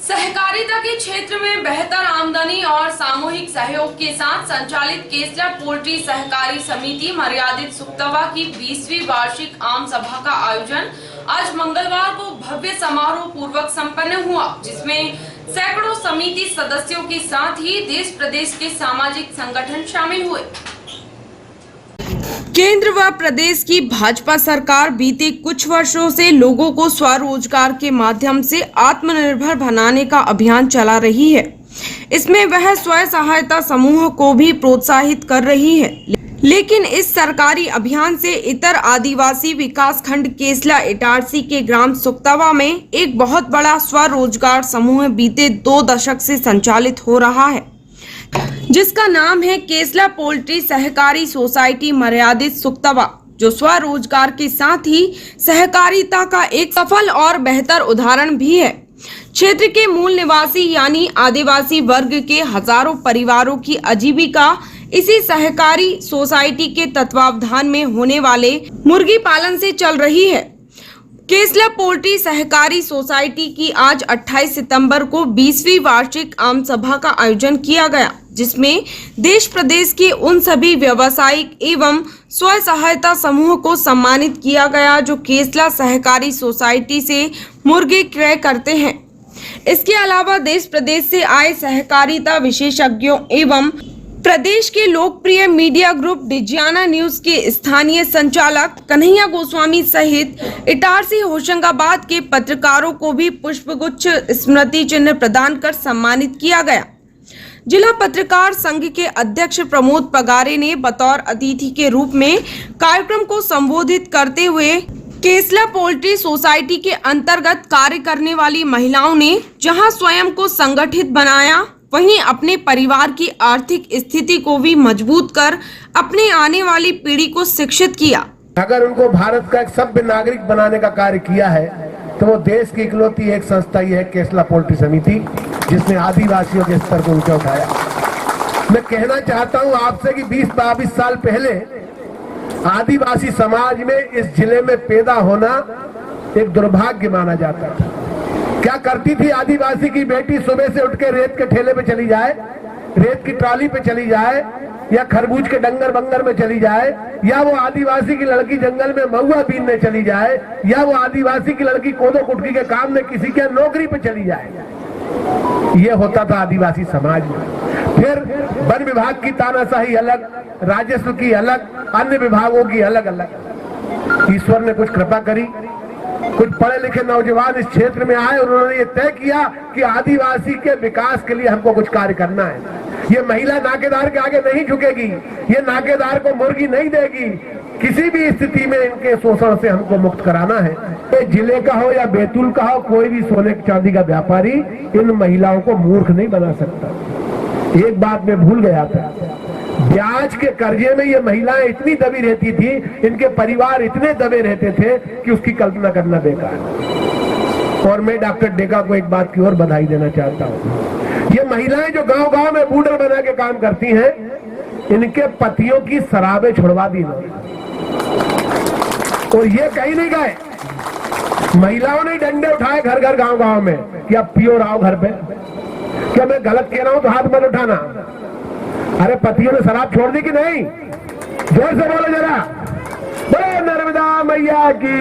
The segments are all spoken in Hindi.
सहकारिता के क्षेत्र में बेहतर आमदनी और सामूहिक सहयोग के साथ संचालित केसला पोल्ट्री सहकारी समिति मर्यादित सुक्तवा की 20वीं वार्षिक आम सभा का आयोजन आज मंगलवार को भव्य समारोह पूर्वक संपन्न हुआ, जिसमें सैकड़ों समिति सदस्यों के साथ ही देश प्रदेश के सामाजिक संगठन शामिल हुए। केंद्र व प्रदेश की भाजपा सरकार बीते कुछ वर्षों से लोगों को स्वरोजगार के माध्यम से आत्मनिर्भर बनाने का अभियान चला रही है। इसमें वह स्वयं सहायता समूह को भी प्रोत्साहित कर रही है, लेकिन इस सरकारी अभियान से इतर आदिवासी विकास खंड केसला इटारसी के ग्राम सुक्तवा में एक बहुत बड़ा स्वरोजगार समूह बीते 2 दशक से संचालित हो रहा है, जिसका नाम है केसला पोल्ट्री सहकारी सोसाइटी मर्यादित सुक्तवा, जो स्वरोजगार के साथ ही सहकारिता का एक सफल और बेहतर उदाहरण भी है। क्षेत्र के मूल निवासी यानी आदिवासी वर्ग के हजारों परिवारों की आजीविका इसी सहकारी सोसाइटी के तत्वावधान में होने वाले मुर्गी पालन से चल रही है। केसला पोल्ट्री सहकारी सोसाइटी की आज 28 सितंबर को 20वीं वार्षिक आम सभा का आयोजन किया गया, जिसमें देश प्रदेश के उन सभी व्यावसायिक एवं स्व सहायता समूह को सम्मानित किया गया जो केसला सहकारी सोसाइटी से मुर्गे क्रय करते हैं। इसके अलावा देश प्रदेश से आए सहकारिता विशेषज्ञों एवं प्रदेश के लोकप्रिय मीडिया ग्रुप डिजियाना न्यूज के स्थानीय संचालक कन्हैया गोस्वामी सहित इटारसी होशंगाबाद के पत्रकारों को भी पुष्पगुच्छ स्मृति चिन्ह प्रदान कर सम्मानित किया गया। जिला पत्रकार संघ के अध्यक्ष प्रमोद पगारे ने बतौर अतिथि के रूप में कार्यक्रम को संबोधित करते हुए केसला पोल्ट्री सोसाइटी के अंतर्गत कार्य करने वाली महिलाओं ने जहां स्वयं को संगठित बनाया, वहीं अपने परिवार की आर्थिक स्थिति को भी मजबूत कर अपने आने वाली पीढ़ी को शिक्षित किया। अगर उनको भारत का एक सभ्य नागरिक बनाने का कार्य किया है तो वो देश की इकलौती एक संस्था ही है केसला पोल्ट्री समिति, जिसने आदिवासियों के स्तर को ऊंचा उठाया। मैं कहना चाहता हूं आपसे कि 20-22 साल पहले आदिवासी समाज में इस जिले में पैदा होना एक दुर्भाग्य माना जाता था। क्या करती थी आदिवासी की बेटी? सुबह से उठ के रेत के ठेले पे चली जाए, रेत की ट्राली पे चली जाए, या खरबूज के डंगर बंगर में चली जाए, या वो आदिवासी की लड़की जंगल में महुआ बीनने चली जाए, या वो आदिवासी की लड़की कोदो कुटकी के काम में किसी के नौकरी पे चली जाए। ये होता था आदिवासी समाज में। फिर वन विभाग की तानाशाही अलग, राजस्व की अलग, अन्य विभागों की अलग अलग। ईश्वर ने कुछ कृपा करी, कुछ पढ़े लिखे नौजवान इस क्षेत्र में आए और उन्होंने ये तय किया कि आदिवासी के विकास के लिए हमको कुछ कार्य करना है। ये महिला नाकेदार के आगे नहीं झुकेगी, ये नाकेदार को मुर्गी नहीं देगी। किसी भी स्थिति में इनके शोषण से हमको मुक्त कराना है। ये जिले का हो या बैतूल का हो, कोई भी सोने चांदी का व्यापारी इन महिलाओं को मूर्ख नहीं बना सकता। एक बात मैं भूल गया था, ब्याज के कर्जे में ये महिलाएं इतनी दबी रहती थी, इनके परिवार इतने दबे रहते थे कि उसकी कल्पना करना बेकार। और मैं डॉक्टर डेका को एक बात की और बधाई देना चाहता हूँ। ये महिलाएं जो गांव-गांव में बूढ़र बना के काम करती हैं, इनके पतियों की शराबें छुड़वा दी और ये कहीं नहीं गए। महिलाओं ने डंडे उठाए घर घर गांव-गांव में कि अब पियो रहो घर पे। क्या मैं गलत कह रहा हूं तो हाथ मत उठाना। अरे पतियों ने शराब छोड़ दी कि नहीं? जोर से बोलो जरा, बोलो नर्मदा मैया की।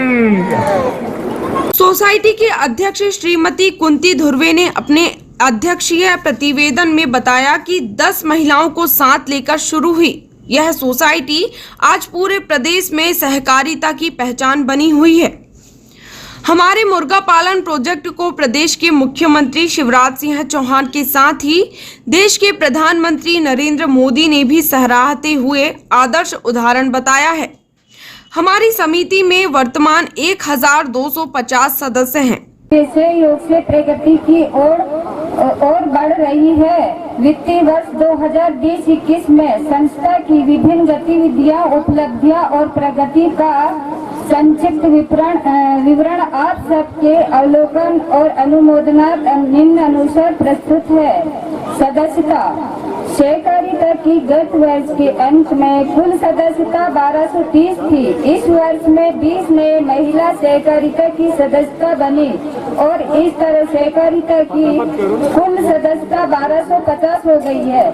सोसाइटी के अध्यक्ष श्रीमती कुंती धुर्वे ने अपने अध्यक्षीय प्रतिवेदन में बताया कि 10 महिलाओं को साथ लेकर शुरू हुई यह सोसाइटी आज पूरे प्रदेश में सहकारिता की पहचान बनी हुई है। हमारे मुर्गा पालन प्रोजेक्ट को प्रदेश के मुख्यमंत्री शिवराज सिंह चौहान के साथ ही देश के प्रधानमंत्री नरेंद्र मोदी ने भी सराहते हुए आदर्श उदाहरण बताया है। हमारी समिति में वर्तमान 1250 सदस्य हैं। योग से प्रगति की ओर बढ़ रही है। वित्तीय वर्ष 2020-21 में संस्था की विभिन्न गतिविधियां, उपलब्धियां और प्रगति का संक्षिप्त विवरण आप सबके अवलोकन और अनुमोदना निम्न अनुसार प्रस्तुत है। सदस्यता सहकारिता की गत वर्ष के अंत में कुल सदस्यता 1230 थी। इस वर्ष में 20 नए महिला सहकारिता की सदस्यता बनी और इस तरह सहकारिता की कुल सदस्यता 1250 हो गई है।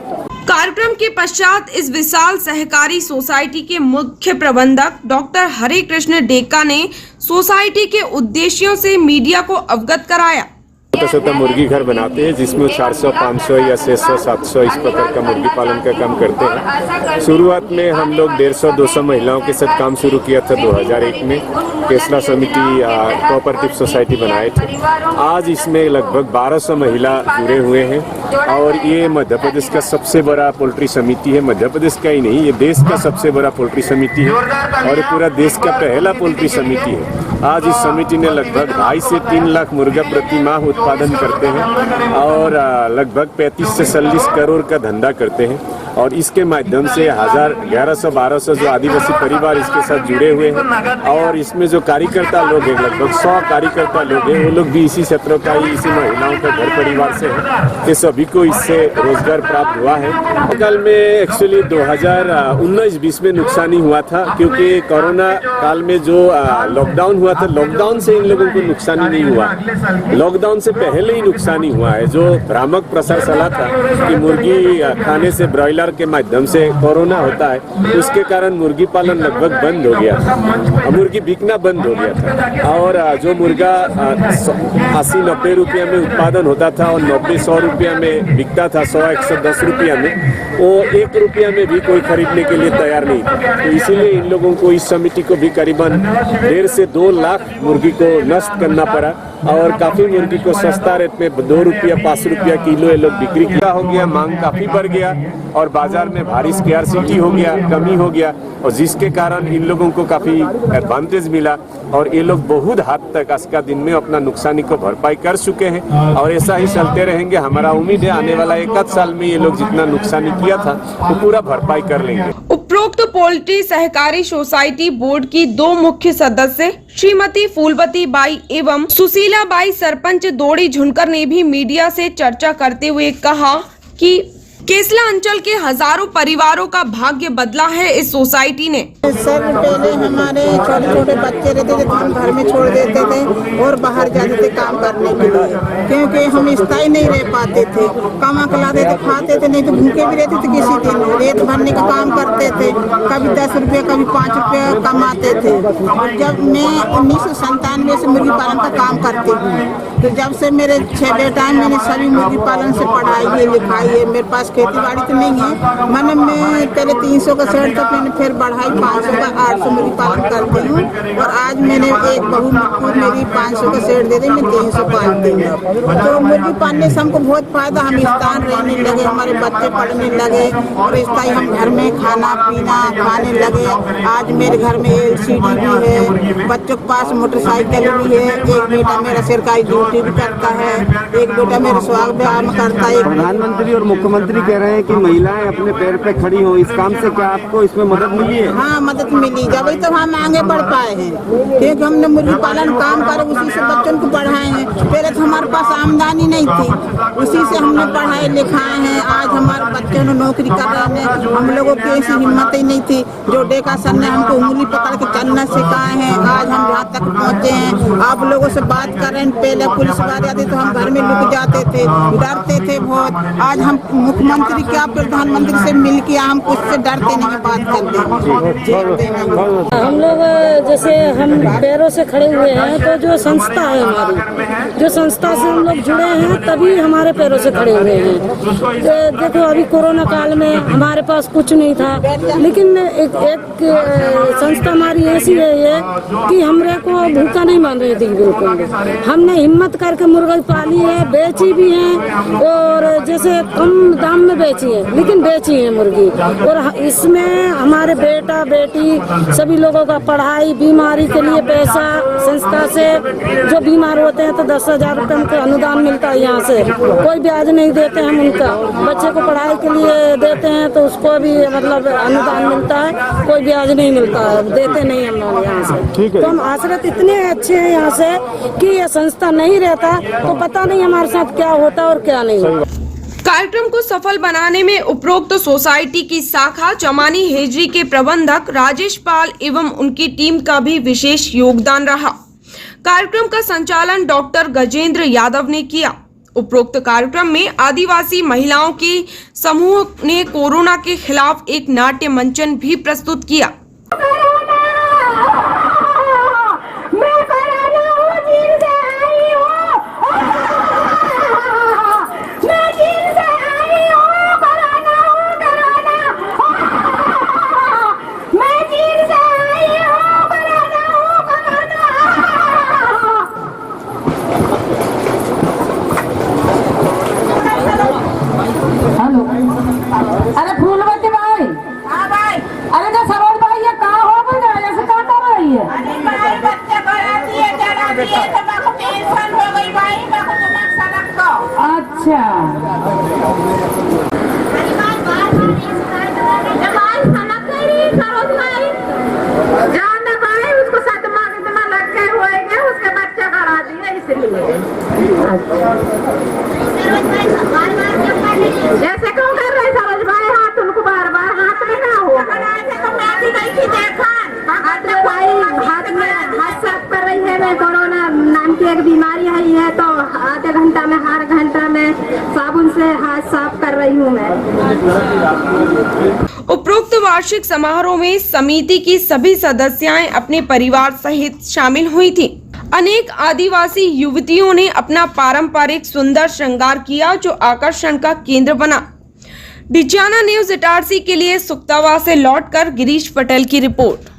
कार्यक्रम के पश्चात इस विशाल सहकारी सोसाइटी के मुख्य प्रबंधक डॉक्टर हरे कृष्ण डेका ने सोसाइटी के उद्देश्यों से मीडिया को अवगत कराया। छोटा मुर्गी घर बनाते हैं जिसमें 400, 500 या 600, 700 इस प्रकार का मुर्गी पालन का काम करते हैं। शुरुआत में हम लोग 150-200 महिलाओं के साथ काम शुरू किया था 2001 में। केसला समिति कोऑपरेटिव सोसाइटी बनाए थे। आज इसमें लगभग 1200 महिला जुड़े हुए हैं और ये मध्य प्रदेश का सबसे बड़ा पोल्ट्री समिति है। मध्य प्रदेश का ही नहीं, ये देश का सबसे बड़ा पोल्ट्री समिति है और ये पूरा देश का पहला पोल्ट्री समिति है। आज इस समिति ने लगभग 2.5 से 3 लाख मुर्गा प्रति माह उत्पादन करते हैं और लगभग 35 से 40 करोड़ का धंधा करते हैं और इसके माध्यम से 1100-1200 जो आदिवासी परिवार इसके साथ जुड़े हुए हैं और इसमें जो कार्यकर्ता लोग हैं लगभग 100 कार्यकर्ता लोग हैं, वो लोग भी इसी क्षेत्र का ही, इसी महिलाओं का घर परिवार से है। ये सभी को इससे रोजगार प्राप्त हुआ है। काल में एक्चुअली 2019-20 में नुकसानी हुआ था क्योंकि कोरोना काल में जो लॉकडाउन हुआ था, लॉकडाउन से इन लोगों को नुकसानी नहीं हुआ, लॉकडाउन से पहले ही नुकसानी हुआ है। जो भ्रामक प्रसार चला था कि मुर्गी खाने से, ब्रॉयलर के माध्यम से कोरोना होता है, उसके कारण मुर्गी पालन लगभग बंद हो गया था, मुर्गी बिकना बंद हो गया था और जो मुर्गा 80-90 रुपया में उत्पादन होता था और 90-100 रुपया में बिकता था, 100-110 रुपया में, वो 1 रुपया में भी कोई खरीदने के लिए तैयार नहीं था। तो इसीलिए इन लोगों को, इस समिति को भी करीबन 1.5 से 2 लाख मुर्गी को नष्ट करना पड़ा और काफी मुर्गी को सस्ता रेट में 2 रुपया 5 रुपया किलो ये लोग बिक्री किया हो गया। मांग काफी बढ़ गया और बाजार में भारी स्कैरसिटी हो गया, कमी हो गया और जिसके कारण इन लोगों को काफी एडवांटेज मिला और ये लोग बहुत हद तक आज का दिन में अपना नुकसानी को भरपाई कर चुके हैं और ऐसा ही चलते रहेंगे। हमारा उम्मीद है आने वाला 1 साल में ये लोग जितना नुकसानी किया था वो पूरा भरपाई कर लेंगे। उपरोक्त पोल्ट्री सहकारी सोसाइटी बोर्ड की 2 मुख्य सदस्य श्रीमती फूलवती बाई एवं सुशीला बाई सरपंच दोड़ी झुनकर ने भी मीडिया से चर्चा करते हुए कहा कि केसला अंचल के हजारों परिवारों का भाग्य बदला है इस सोसाइटी ने। सर पहले हमारे छोटे छोटे बच्चे रहते थे तो हम घर में छोड़ देते थे और बाहर जाते थे काम करने के लिए, क्योंकि हम स्थायी नहीं रह पाते थे। कमा खिलाते थे, खाते थे, नहीं तो भूखे भी रहते थे। किसी दिन रेत भरने का काम करते थे, कभी 10 रुपये कभी 5 रुपये कमाते थे। जब मैं 1997 से मुर्गी पालन का काम करती हूँ, तो जब से मेरे 6 बेटा हैं, मैंने सभी मुर्गी पालन से पढ़ाई है, लिखाई है। मेरे पास खेती बाड़ी तो नहीं है, मैंने मैं पहले 300 का सेट था, मैंने फिर बढ़ाई 500 का 800 मुर्गी पालन करती हूँ और आज मैंने एक बहू मेरी 500 का सेट दे दी, मैं 300 पालती हूँ। तो मुर्गी पालने से हमको बहुत फायदा, हम स्थान रहने लगे, हमारे बच्चे पढ़ने लगे और स्थायी हम घर में खाना पीना खाने लगे। आज मेरे घर में LCD भी है, बच्चों के पास मोटरसाइकिल भी है। एक बेटा मेरा सरकारी ड्यूटी भी करता है, एक बेटा मेरा स्वास्थ्य व्यायाम करता है। प्रधानमंत्री और मुख्यमंत्री कह रहे हैं कि महिलाएं अपने पैर पे खड़ी हो, इस काम से क्या आपको इसमें मदद मिली है? हाँ, मदद मिली, जब तो हम आगे बढ़ पाए हैं क्योंकि हमने मुर्गी पालन काम कर उसी से बच्चों को पढ़ाए हैं। पहले तो हमारे पास आमदनी नहीं थी, उसी से हमने पढ़ाए लिखाए हैं। आज हमारे बच्चों ने नौकरी कर रहे हैं। हम लोगों की ऐसी हिम्मत ही नहीं थी, जो डेका सर ने हमको उंगली पकड़ के चलना सिखाए हैं, आज हम यहाँ तक पहुँचे हैं। आप लोगों से बात कर रहे हैं, पहले पुलिस वाले आते तो हम घर में लुक जाते थे, डरते थे बहुत। आज हम मुख्यमंत्री क्या प्रधानमंत्री से मिल के हम उससे डरते नहीं, बात करते हैं। हम लोग जैसे हम पैरों से खड़े हुए हैं, तो जो संस्था है हमारी, जो संस्था से हम लोग जुड़े हैं तभी हमारे पैरों से खड़े हुए हैं। देखो अभी कोरोना काल में हमारे पास कुछ नहीं था, लेकिन एक संस्था हमारी ऐसी है ये कि हमरे को भूखा नहीं मान रही थी बिल्कुल। हमने हिम्मत करके मुर्गा पाली है, बेची भी है और जैसे कम दाम में बेची है, लेकिन बेची है मुर्गी। और इसमें हमारे बेटा बेटी सभी लोगों का पढ़ाई, बीमारी के लिए पैसा संस्था से, जो बीमार होते हैं तो 10,000 रुपये उनको अनुदान मिलता है। यहाँ से कोई ब्याज नहीं देते हम उनका, बच्चे को पढ़ाई के लिए देते हैं तो उसको भी मतलब अनुदान मिलता है, कोई ब्याज नहीं मिलता है, देते नहीं हम लोग यहाँ से। तो हम आश्रित इतने अच्छे हैं यहाँ से कि ये संस्था नहीं रहता तो पता नहीं हमारे साथ क्या होता और क्या नहीं होता। कार्यक्रम को सफल बनाने में उपरोक्त सोसाइटी की शाखा चमानी हेजरी के प्रबंधक राजेश पाल एवं उनकी टीम का भी विशेष योगदान रहा। कार्यक्रम का संचालन डॉक्टर गजेंद्र यादव ने किया। उपरोक्त कार्यक्रम में आदिवासी महिलाओं के समूह ने कोरोना के खिलाफ एक नाट्य मंचन भी प्रस्तुत किया। अरे फूलवती भाई, हाँ भाई, अरे तो सरोज भाई ये कहाँ हो गया, ऐसे क्या कर रही है? अरे भाई बच्चे पढ़ाती है, चढ़ाती है, तो मेरे को टेंशन हो गई भाई, मेरे को दिमाग सनक को। अच्छा। दिमाग सनक गई सरोज भाई, जान ना पाए उसको सदमा कितना लग गए होएंगे, उसके बच्चे पढ़ा दिए इसलिए। जैसे क्यों कर रहे सरोज भाई, हाथ उनको बार बार हाथ में ना हो। हाथ में हाथ साफ कर रही है। मैं कोरोना नाम की एक बीमारी है तो आधे घंटा में हर घंटा में साबुन से हाथ साफ कर रही हूँ मैं। उपरोक्त वार्षिक समारोह में समिति की सभी सदस्याएं अपने परिवार सहित शामिल हुई थी। अनेक आदिवासी युवतियों ने अपना पारंपरिक सुंदर श्रृंगार किया जो आकर्षण का केंद्र बना। डिजाना न्यूज इटारसी के लिए सुक्तावा से लौटकर गिरीश पटेल की रिपोर्ट।